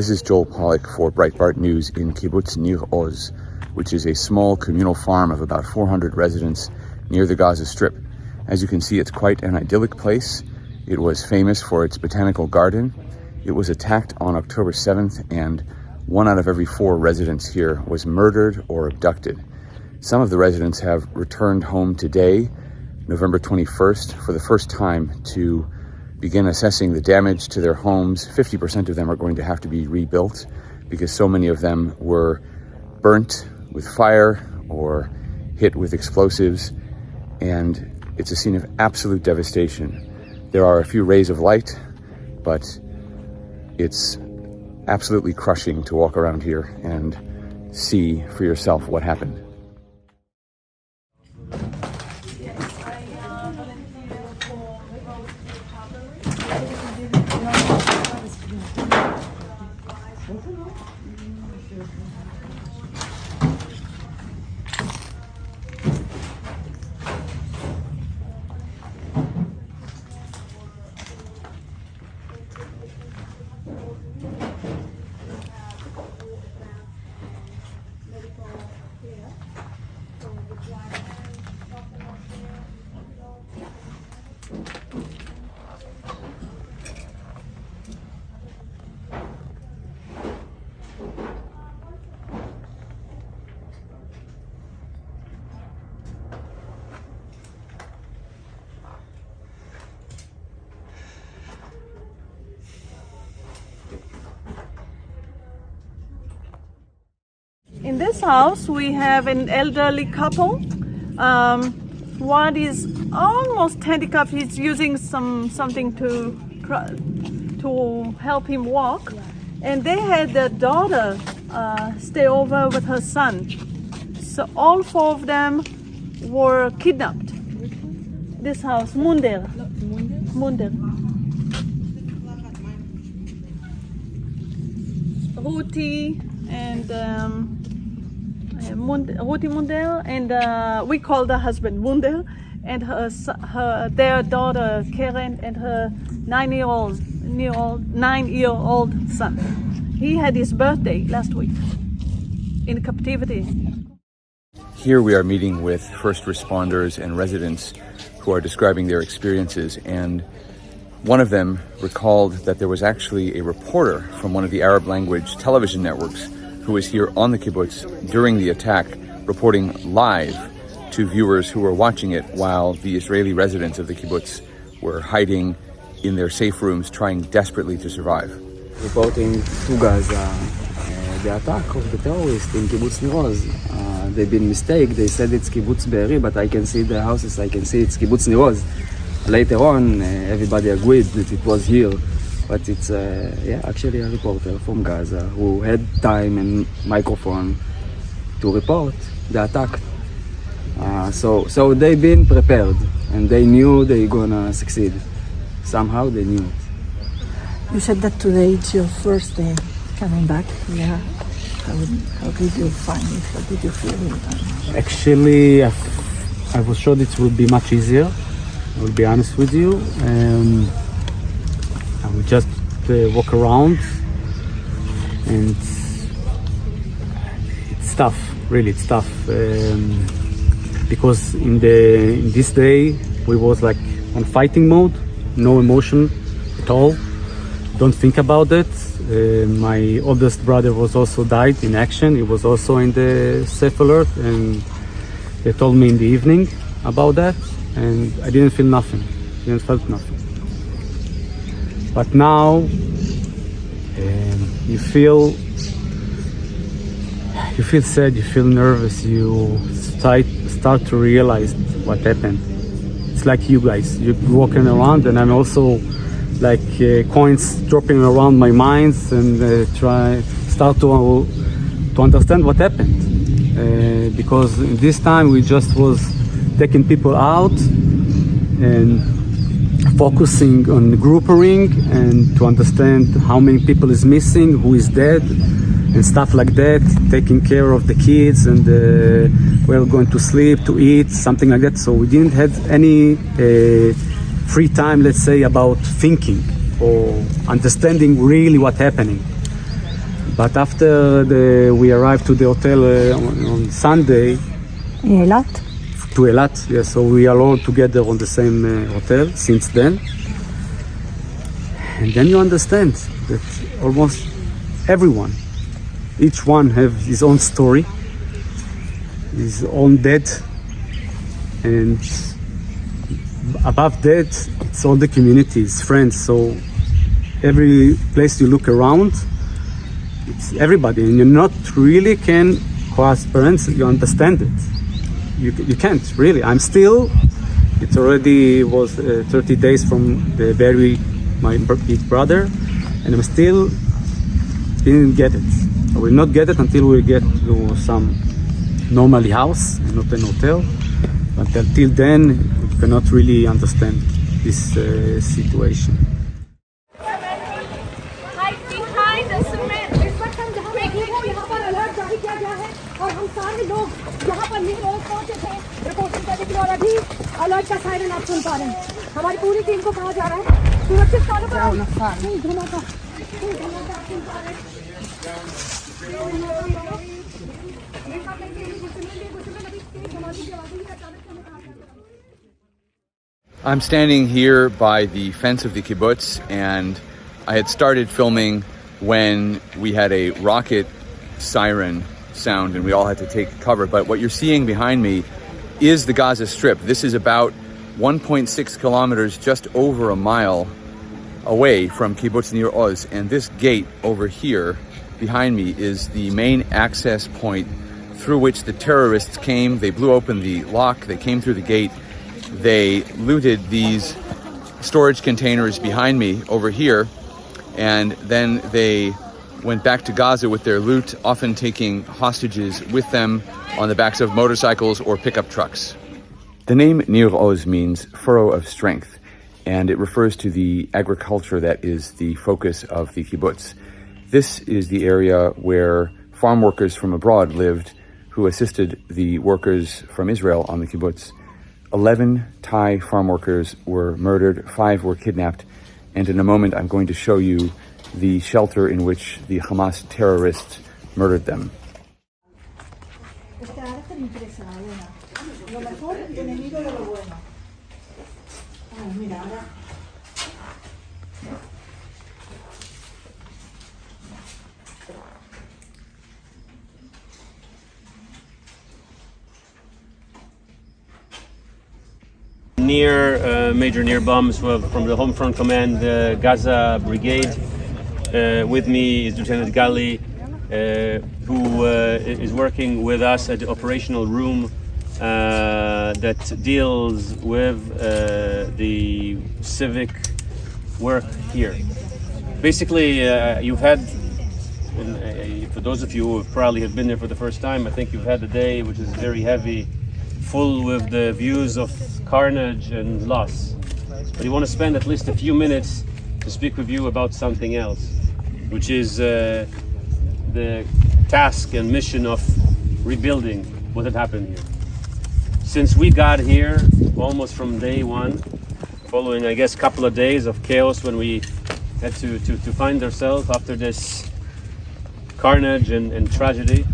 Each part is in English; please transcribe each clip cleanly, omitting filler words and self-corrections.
This is Joel Pollack for Breitbart News in Kibbutz Nir Oz, which is a small communal farm of about 400 residents near the Gaza Strip. As you can see, it's quite an idyllic place. It was famous for its botanical garden. It was attacked on October 7th, and 1 out of every 4 residents here was murdered or abducted. Some of the residents have returned home today, November 21st, for the first time to begin assessing the damage to their homes. 50% of them are going to have to be rebuilt because so many of them were burnt with fire or hit with explosives, and it's a scene of absolute devastation. There are a few rays of light, but it's absolutely crushing to walk around here and see for yourself what happened. In this house, we have an elderly couple. One is almost handicapped. He's using something to help him walk. And they had their daughter stay over with her son. So all 4 of them were kidnapped. This house, Munder. Ruti and Ruti Munder, and we call the husband Munder, and their daughter Keren, and her 9-year-old son. He had his birthday last week in captivity. Here we are meeting with first responders and residents who are describing their experiences, and one of them recalled that there was actually a reporter from one of the Arab language television networks who was here on the kibbutz during the attack, reporting live to viewers who were watching it while the Israeli residents of the kibbutz were hiding in their safe rooms, trying desperately to survive. Reporting to Gaza the attack of the terrorists in Kibbutz Nir Oz. They've been mistaken. They said it's Kibbutz Be'eri, but I can see the houses. I can see it's Kibbutz Nir Oz. Later on, everybody agreed that it was here. But it's actually a reporter from Gaza who had time and microphone to report the attack. So they've been prepared, and they knew they're gonna succeed. Somehow they knew it. You said that today it's your first day coming back. Yeah. How did you find it? How did you feel it? Actually, I was sure it would be much easier. I will be honest with you. I would just walk around, and it's tough. Really, it's tough because in this day we was like on fighting mode, no emotion at all. Don't think about it. My oldest brother was also died in action. He was also in the safe alert, and they told me in the evening about that, and I didn't feel nothing. Didn't felt nothing. But now you feel sad, you feel nervous, you start to realize what happened. It's like you guys, you're walking around, and I'm also like coins dropping around my mind, and start to understand what happened. Because in this time we just was taking people out and focusing on grouping and to understand how many people is missing, who is dead, and stuff like that, taking care of the kids, and we're going to sleep, to eat, something like that. So we didn't have any free time, let's say, about thinking or understanding really what's happening. But after we arrived to the hotel on Sunday, Eilat? to Eilat, yeah, so we are all together on the same hotel since then. And then you understand that almost everyone, each one have his own story, his own death, and above that, it's all the communities, friends. So every place you look around, it's everybody, and you not really can cross parents. You understand it. You can't really. I'm still. It already was 30 days from the bury my big brother, and I'm still didn't get it. I will not get it until we get to some normal house and not an hotel. But until then, we cannot really understand this situation. Hide behind the cement. इस वक्त हम जहाँ बैठे हैं यहाँ पर alert जारी किया गया है और हम सारे लोग यहाँ पर नीर ओज पहुँचे थे रिपोर्टिंग करने के लिए और अभी अलर्ट का सायरन आप सुन पा रहे हैं। हमारी पूरी टीम को कहा जा रहा है सुरक्षित स्थानों पर नहीं धमाका आप सुन पा रहे हैं। I'm standing here by the fence of the kibbutz, and I had started filming when we had a rocket siren sound and we all had to take cover. But what you're seeing behind me is the Gaza Strip. This is about 1.6 kilometers, just over a mile away from Kibbutz Nir Oz. And this gate over here behind me is the main access point through which the terrorists came. They blew open the lock, they came through the gate. They looted these storage containers behind me over here, and then they went back to Gaza with their loot, often taking hostages with them on the backs of motorcycles or pickup trucks. The name Nir Oz means furrow of strength, and it refers to the agriculture that is the focus of the kibbutz. This is the area where farm workers from abroad lived who assisted the workers from Israel on the kibbutz. 11 Thai farm workers were murdered, 5 were kidnapped, and in a moment I'm going to show you the shelter in which the Hamas terrorists murdered them. Major Nir bombs from the Home Front Command Gaza Brigade. With me is Lieutenant Gali, who is working with us at the operational room that deals with the civic work here. Basically, you've had, for those of you who probably have been there for the first time, I think you've had a day which is very heavy, full with the views of carnage and loss. But we want to spend at least a few minutes to speak with you about something else, which is the task and mission of rebuilding what had happened here. Since we got here, almost from day one, following I guess a couple of days of chaos when we had to find ourselves after this carnage and tragedy,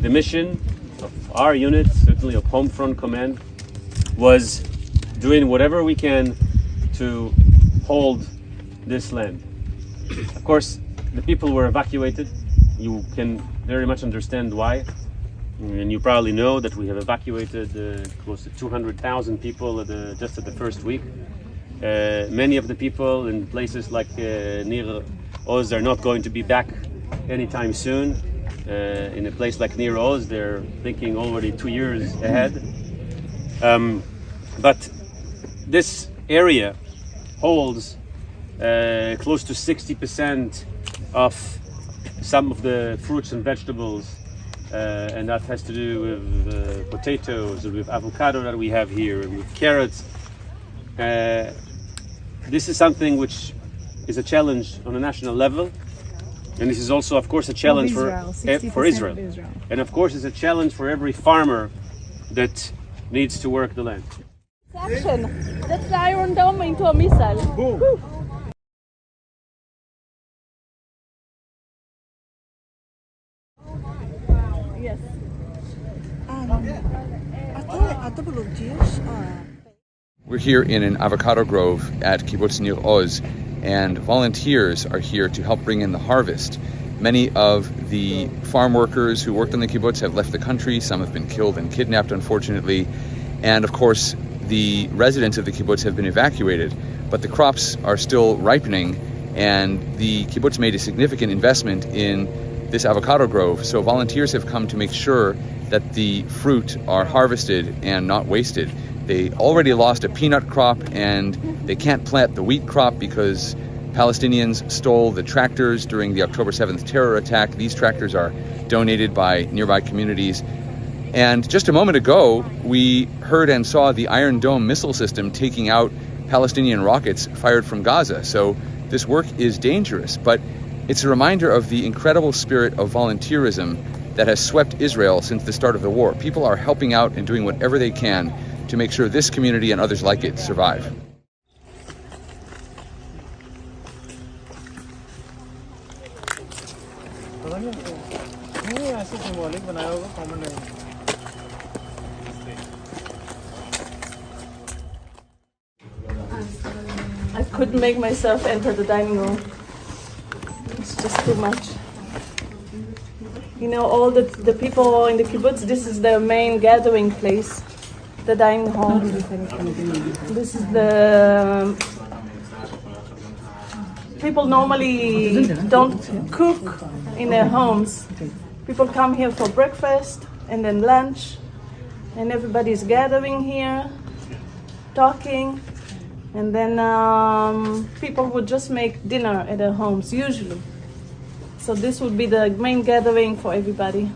the mission of our unit, certainly of Home Front Command, was doing whatever we can to hold this land. Of course, the people were evacuated. You can very much understand why. And you probably know that we have evacuated close to 200,000 people just at the first week. Many of the people in places like Nir Oz are not going to be back anytime soon. In a place like Nir Oz, they're thinking already 2 years ahead. But this area holds close to 60% of some of the fruits and vegetables, and that has to do with potatoes, with avocado that we have here, and with carrots. This is something which is a challenge on a national level, and this is also, of course, a challenge for Israel. And of course, it's a challenge for every farmer that needs to work the land. Action! That's the Iron Dome into a missile. Boom! Yes. Other volunteers. We're here in an avocado grove at Kibbutz Nir Oz, and volunteers are here to help bring in the harvest. Many of the farm workers who worked on the kibbutz have left the country. Some have been killed and kidnapped, unfortunately. And of course, the residents of the kibbutz have been evacuated, but the crops are still ripening, and the kibbutz made a significant investment in this avocado grove. So volunteers have come to make sure that the fruit are harvested and not wasted. They already lost a peanut crop, and they can't plant the wheat crop because Palestinians stole the tractors during the October 7th terror attack. These tractors are donated by nearby communities. And just a moment ago, we heard and saw the Iron Dome missile system taking out Palestinian rockets fired from Gaza. So this work is dangerous, but it's a reminder of the incredible spirit of volunteerism that has swept Israel since the start of the war. People are helping out and doing whatever they can to make sure this community and others like it survive. I couldn't make myself enter the dining room. It's just too much. You know, all the people in the kibbutz, this is their main gathering place, the dining hall. This is the... People normally don't cook in their homes. People come here for breakfast and then lunch, and everybody's gathering here, talking, and then people would just make dinner at their homes, usually. So this would be the main gathering for everybody.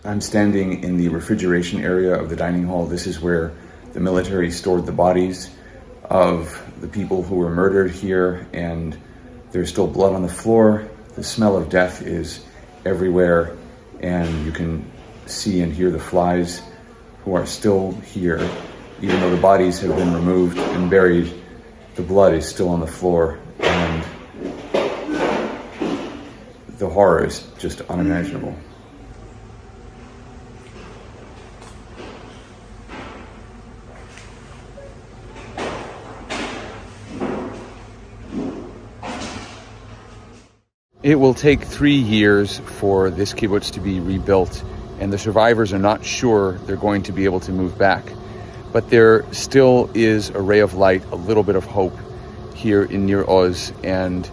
I'm standing in the refrigeration area of the dining hall. This is where the military stored the bodies of the people who were murdered here, and there's still blood on the floor. The smell of death is everywhere, and you can see and hear the flies who are still here. Even though the bodies have been removed and buried, the blood is still on the floor, and the horror is just unimaginable. It will take 3 years for this kibbutz to be rebuilt, and the survivors are not sure they're going to be able to move back. But there still is a ray of light, a little bit of hope here in Nir Oz, and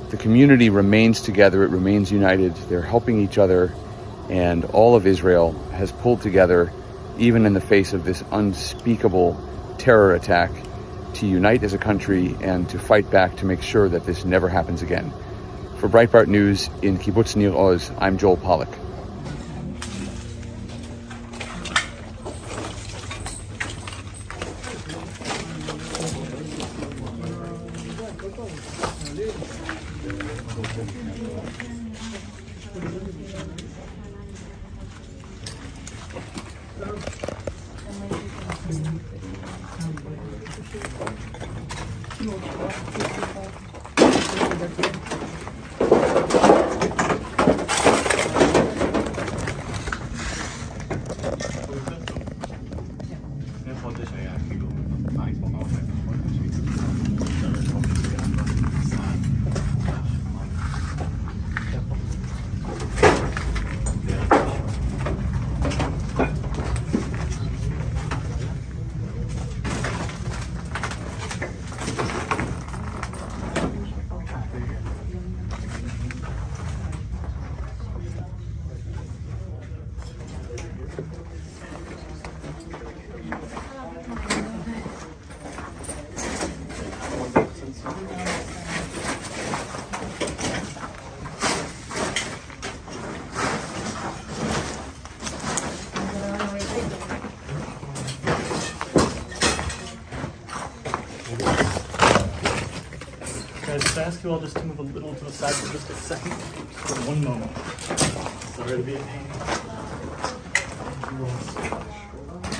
the community remains together, it remains united, they're helping each other, and all of Israel has pulled together, even in the face of this unspeakable terror attack, to unite as a country and to fight back to make sure that this never happens again. For Breitbart News in Kibbutz Nir Oz, I'm Joel Pollack. Could I ask you all just to move a little to the side for just a second? For one moment. Sorry to be a pain. Thank you all so much.